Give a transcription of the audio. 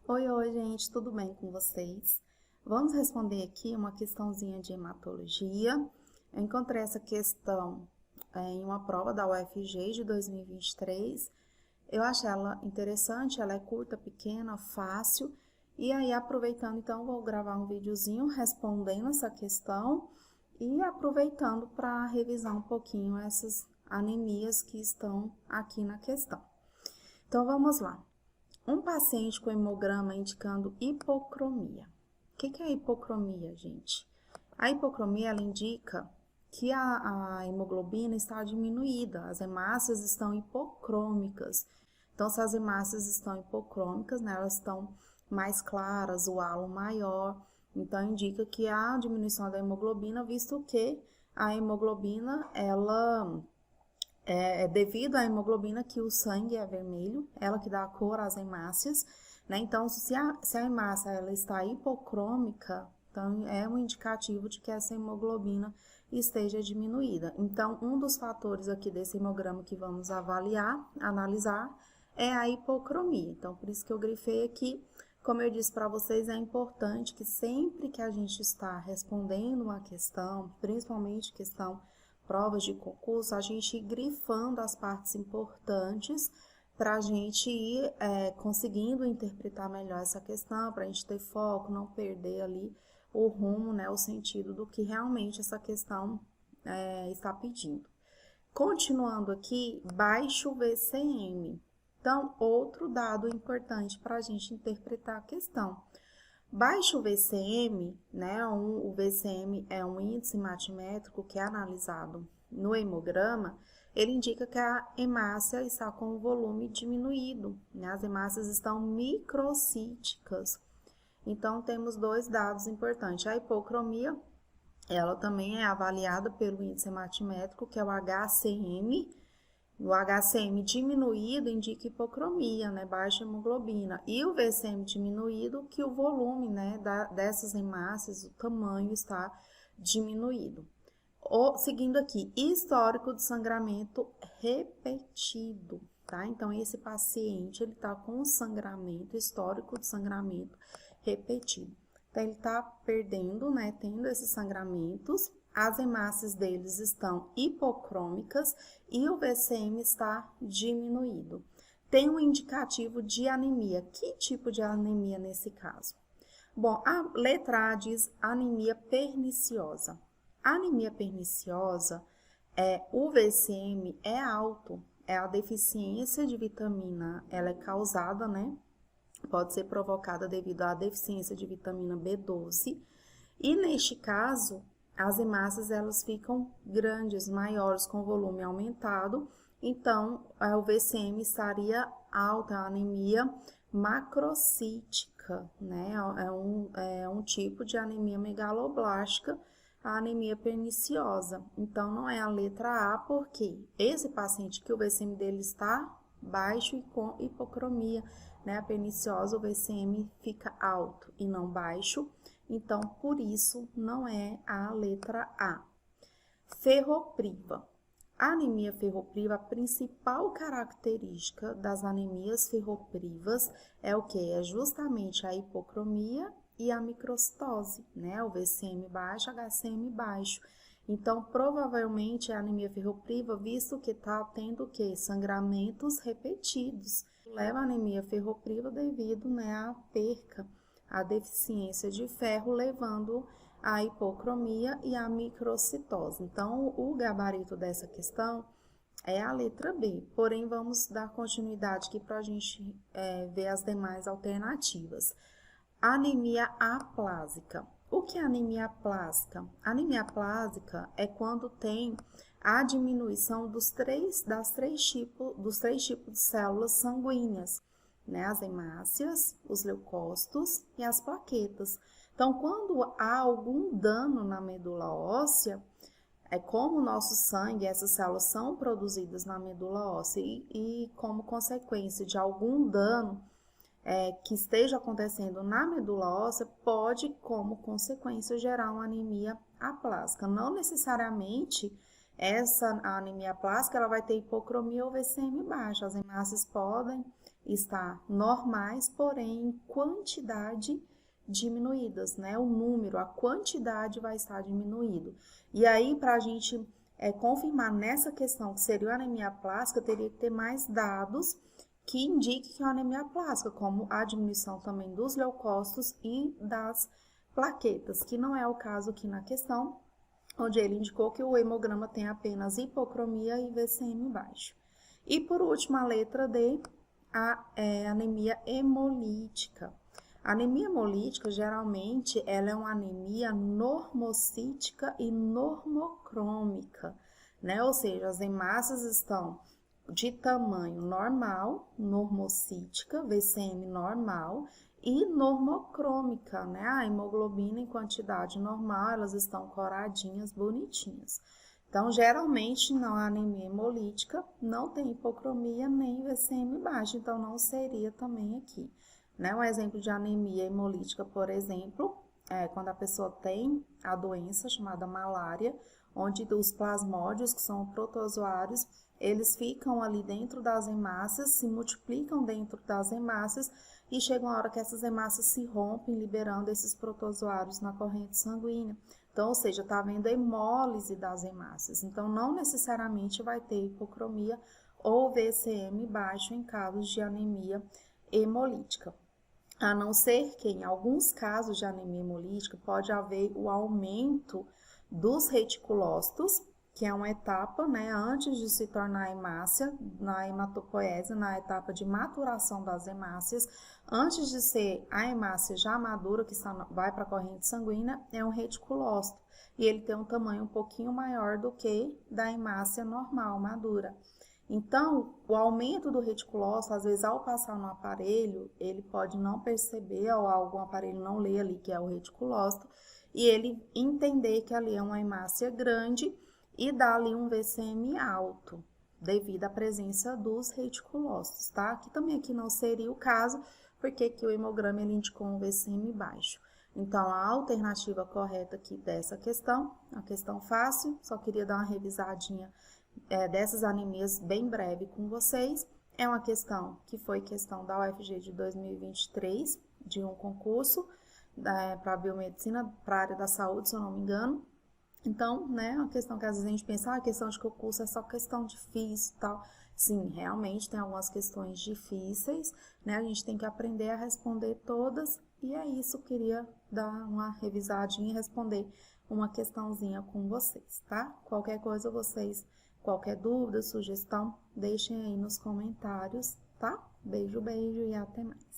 Oi, gente, tudo bem com vocês? Vamos responder aqui uma questãozinha de hematologia. Eu encontrei essa questão em uma prova da UFG de 2023. Eu achei ela interessante, ela é curta, pequena, fácil. E aí, aproveitando, então, vou gravar um videozinho respondendo essa questão e aproveitando para revisar um pouquinho essas anemias que estão aqui na questão. Então, vamos lá. Um paciente com hemograma indicando hipocromia. O que é hipocromia, gente? A hipocromia, ela indica que a hemoglobina está diminuída, as hemácias estão hipocrômicas. Então, se as hemácias estão hipocrômicas, né, elas estão mais claras, o halo maior, então indica que há diminuição da hemoglobina, visto que a hemoglobina, ela devido à hemoglobina que o sangue é vermelho, ela que dá a cor às hemácias, né? Então, se a hemácia ela está hipocrômica, então é um indicativo de que essa hemoglobina esteja diminuída. Então, um dos fatores aqui desse hemograma que vamos analisar, é a hipocromia. Então, por isso que eu grifei aqui. Como eu disse para vocês, é importante que sempre que a gente está respondendo uma questão, principalmente questão provas de concurso, a gente ir grifando as partes importantes para a gente ir conseguindo interpretar melhor essa questão, para a gente ter foco, não perder ali o rumo, né, o sentido do que realmente essa questão está pedindo. Continuando aqui, baixo VCM. Então, outro dado importante para a gente interpretar a questão. Baixo VCM, né, o VCM é um índice matimétrico que é analisado no hemograma, ele indica que a hemácia está com o volume diminuído, né, as hemácias estão microcíticas. Então, temos dois dados importantes. A hipocromia, ela também é avaliada pelo índice hematimétrico, que é o HCM. O HCM diminuído indica hipocromia, né, baixa hemoglobina. E o VCM diminuído, que o volume, né, dessas hemácias, o tamanho está diminuído. Seguindo aqui, histórico de sangramento repetido, tá? Então, esse paciente, ele tá com sangramento, histórico de sangramento repetido. Então, ele tá perdendo, né, tendo esses sangramentos, as hemácias deles estão hipocrômicas e o VCM está diminuído. Tem um indicativo de anemia. Que tipo de anemia nesse caso? Bom, a letra A diz anemia perniciosa. A anemia perniciosa, o VCM é alto, é a deficiência de vitamina, ela é causada, né? Pode ser provocada devido à deficiência de vitamina B12. E neste caso, as hemácias elas ficam grandes, maiores, com volume aumentado. Então, o VCM estaria alta, a anemia macrocítica, né? É um tipo de anemia megaloblástica, a anemia perniciosa. Então, não é a letra A, porque esse paciente que o VCM dele está baixo e com hipocromia, né? A perniciosa, o VCM fica alto e não baixo. Então, por isso, não é a letra A. Ferropriva. A anemia ferropriva, a principal característica das anemias ferroprivas é o que? É justamente a hipocromia e a microcitose, né? O VCM baixo, HCM baixo. Então, provavelmente é a anemia ferropriva, visto que está tendo o que? Sangramentos repetidos. Leva a anemia ferropriva devido, né, à perca, à deficiência de ferro, levando a hipocromia e a microcitose. Então, o gabarito dessa questão é a letra B, porém vamos dar continuidade aqui para a gente ver as demais alternativas. Anemia aplásica. O que é anemia aplásica? Anemia aplásica é quando tem a diminuição dos três tipos de células sanguíneas, né? As hemácias, os leucócitos e as plaquetas. Então, quando há algum dano na medula óssea, como o nosso sangue, essas células são produzidas na medula óssea e como consequência de algum dano que esteja acontecendo na medula óssea, pode, como consequência, gerar uma anemia aplásica. Não necessariamente essa anemia aplásica ela vai ter hipocromia ou VCM baixa. As hemácias podem estar normais, porém em quantidade diminuídas, né? O número, a quantidade vai estar diminuído. E aí, para a gente confirmar nessa questão que seria a anemia plástica, teria que ter mais dados que indiquem que é uma anemia plástica, como a diminuição também dos leucócitos e das plaquetas, que não é o caso aqui na questão, onde ele indicou que o hemograma tem apenas hipocromia e VCM baixo. E por último, a letra D, a anemia hemolítica. A anemia hemolítica, geralmente, ela é uma anemia normocítica e normocrômica, né? Ou seja, as hemácias estão de tamanho normal, normocítica, VCM normal, e normocrômica, né? A hemoglobina em quantidade normal, elas estão coradinhas, bonitinhas. Então, geralmente, na anemia hemolítica, não tem hipocromia nem VCM baixo, então não seria também aqui. Né? Um exemplo de anemia hemolítica, por exemplo, é quando a pessoa tem a doença chamada malária, onde os plasmódios, que são protozoários, eles ficam ali dentro das hemácias, se multiplicam dentro das hemácias e chega uma hora que essas hemácias se rompem, liberando esses protozoários na corrente sanguínea. Então, ou seja, está havendo hemólise das hemácias. Então, não necessariamente vai ter hipocromia ou VCM baixo em casos de anemia hemolítica. A não ser que, em alguns casos de anemia hemolítica, pode haver o aumento dos reticulócitos, que é uma etapa, né, antes de se tornar hemácia, na hematopoese, na etapa de maturação das hemácias, antes de ser a hemácia já madura, que vai para a corrente sanguínea, é um reticulócito, e ele tem um tamanho um pouquinho maior do que da hemácia normal, madura. Então, o aumento do reticulócito, às vezes, ao passar no aparelho, ele pode não perceber, ou algum aparelho não lê ali que é o reticulócito, e ele entender que ali é uma hemácia grande e dá ali um VCM alto, devido à presença dos reticulócitos, tá? Que também aqui não seria o caso, porque aqui o hemograma ele indicou um VCM baixo. Então, a alternativa correta aqui dessa questão, a questão fácil, só queria dar uma revisadinha dessas anemias bem breve com vocês. É uma questão que foi questão da UFG de 2023, de um concurso para biomedicina, para a área da saúde, se eu não me engano. Então, né, uma questão que às vezes a gente pensa, a questão de concurso é só questão difícil e tal. Sim, realmente tem algumas questões difíceis, né, a gente tem que aprender a responder todas, e é isso, eu queria dar uma revisadinha e responder uma questãozinha com vocês, tá? Qualquer coisa qualquer dúvida, sugestão, deixem aí nos comentários, tá? Beijo, beijo e até mais.